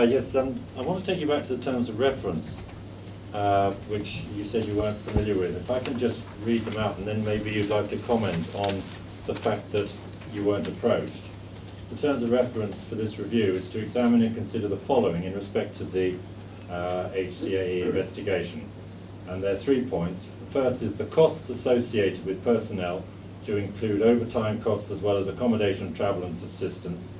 Yes, I want to take you back to the terms of reference, which you said you weren't familiar with. If I can just read them out, and then maybe you'd like to comment on the fact that you weren't approached. The terms of reference for this review is to examine and consider the following in respect of the HCAE investigation. And there are 3 points. The first is the costs associated with personnel, to include overtime costs as well as accommodation, travel and subsistence,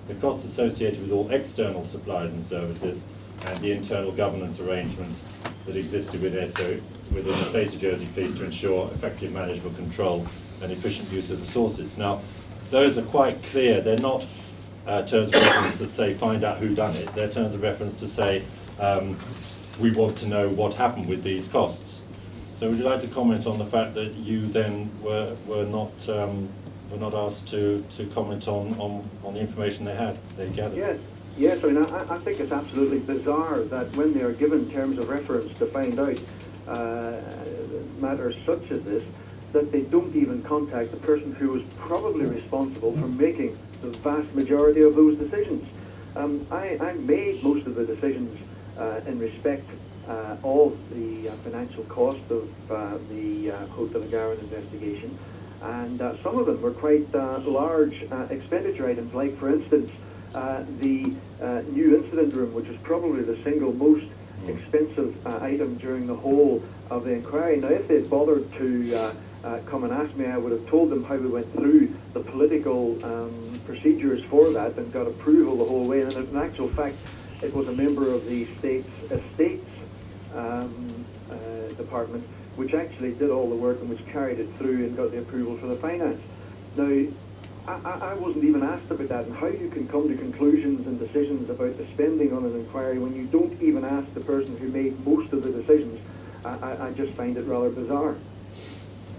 the costs associated with all external supplies and services, and the internal governance arrangements that existed within the State of Jersey Police to ensure effective management, control and efficient use of resources. Now, those are quite clear. They're not terms of reference that say find out who done it. They're terms of reference to say we want to know what happened with these costs. So would you like to comment on the fact that you then were not asked to comment on the information they gathered? Yes. I mean, I think it's absolutely bizarre that when they are given terms of reference to find out matters such as this, that they don't even contact the person who was probably responsible for making the vast majority of those decisions. I made most of the decisions in respect of the financial cost of the Hotel Garran investigation, and some of them were quite large expenditure items, like, for instance, the new incident room, which is probably the single most expensive item during the whole of the inquiry. Now, if they'd bothered to come and ask me, I would have told them how we went through the political procedures for that and got approval the whole way. And in actual fact, it was a member of the state's estates department which actually did all the work and which carried it through and got the approval for the finance. Now, I wasn't even asked about that, and how you can come to conclusions and decisions about the spending on an inquiry when you don't even ask the person who made most of the decisions, I just find it rather bizarre.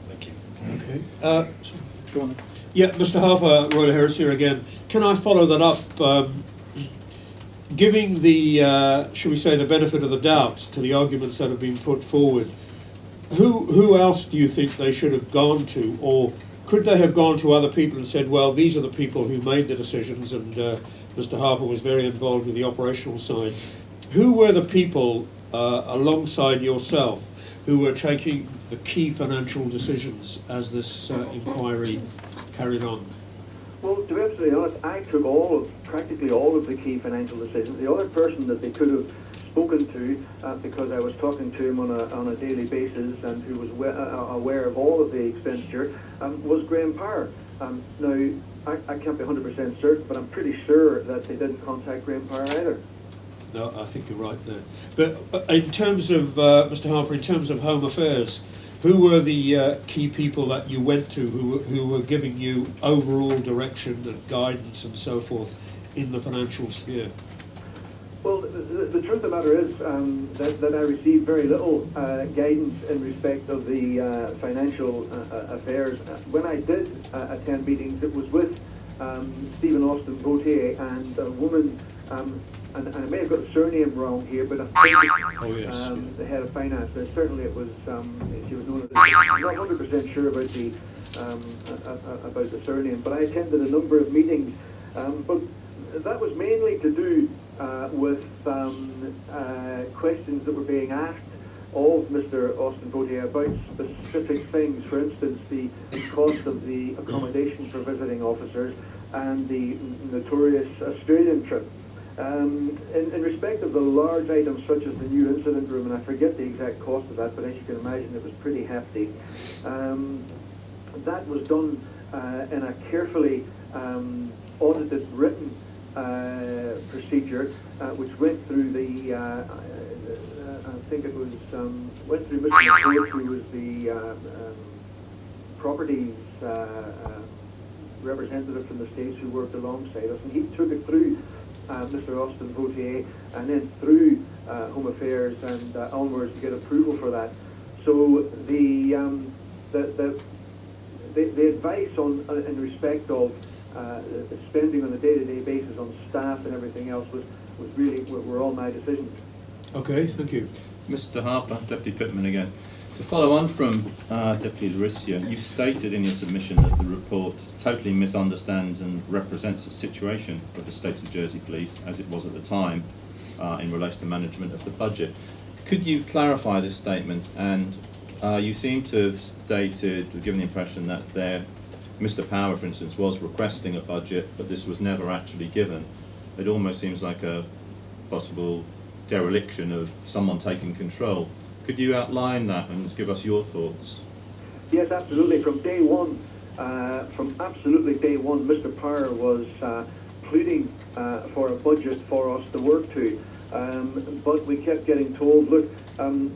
Thank you. Okay. Go on. Yeah, Mr. Harper, Royal Harris here again. Can I follow that up? Giving the, shall we say, the benefit of the doubt to the arguments that have been put forward, who else do you think they should have gone to, or could they have gone to other people and said, well, these are the people who made the decisions, and Mr. Harper was very involved with the operational side. Who were the people alongside yourself who were taking the key financial decisions as this inquiry carried on? Well, to be absolutely honest, I took practically all of the key financial decisions. The other person that they could have spoken to, because I was talking to him on a daily basis and who was aware of all of the expenditure, was Graham Power. Now, I can't be 100% certain, but I'm pretty sure that they didn't contact Graham Power either. No, I think you're right there. But in terms of, Mr. Harper, in terms of Home Affairs, who were the key people that you went to who were giving you overall direction and guidance and so forth in the financial sphere? Well, the truth of the matter is that I received very little guidance in respect of the financial affairs. When I did attend meetings, it was with Stephen Austin Gauthier and a woman, and I may have got the surname wrong here, but I think the head of finance. But certainly it was, she was known as, I'm not 100% sure about the surname, but I attended a number of meetings, but that was mainly to do with questions that were being asked of Mr. Austin Gauthier about specific things. For instance, the cost of the accommodation for visiting officers and the notorious Australian trip. In respect of the large items such as the new incident room, and I forget the exact cost of that, but as you can imagine it was pretty hefty, that was done in a carefully audited written procedure, which went through the, I think it was, went through Mr. McCoy, who was the properties representative from the States who worked alongside us, and he took it through Mr. Austin Gauthier, and then through Home Affairs and onwards to get approval for that. So the advice on in respect of spending on a day-to-day basis on staff and everything else was really were all my decisions. Okay, thank you. Mr. Harper, Deputy Pittman again. To follow on from Deputy Lauricia, you've stated in your submission that the report totally misunderstands and represents the situation of the State of Jersey Police as it was at the time. in relation to management of the budget. Could you clarify this statement? And you seem to have stated, or given the impression that Mr. Power, for instance, was requesting a budget, but this was never actually given. It almost seems like a possible dereliction of someone taking control. Could you outline that and give us your thoughts? Yes, absolutely. From day one, absolutely day one, Mr. Power was pleading for a budget for us to work to. But we kept getting told, look,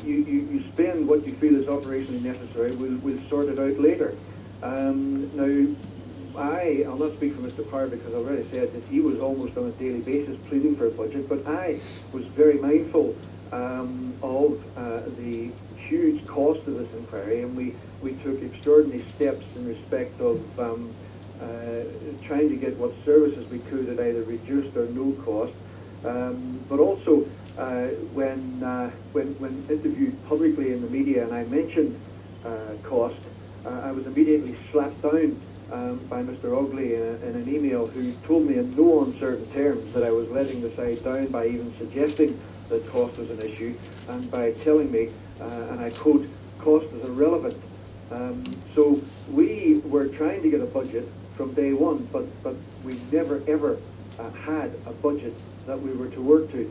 you spend what you feel is operationally necessary, we'll sort it out later. Now, I'll not speak for Mr. Power because I already said that he was almost on a daily basis pleading for a budget, but I was very mindful of the huge cost of this inquiry, and we took extraordinary steps in respect of trying to get what services we could at either reduced or no cost. But also, when interviewed publicly in the media and I mentioned cost, I was immediately slapped down by Mr. Ogley in an email, who told me in no uncertain terms that I was letting the side down by even suggesting that cost was an issue, and by telling me, and I quote, cost is irrelevant. So we were trying to get a budget from day one, but we never ever had a budget that we were to work to.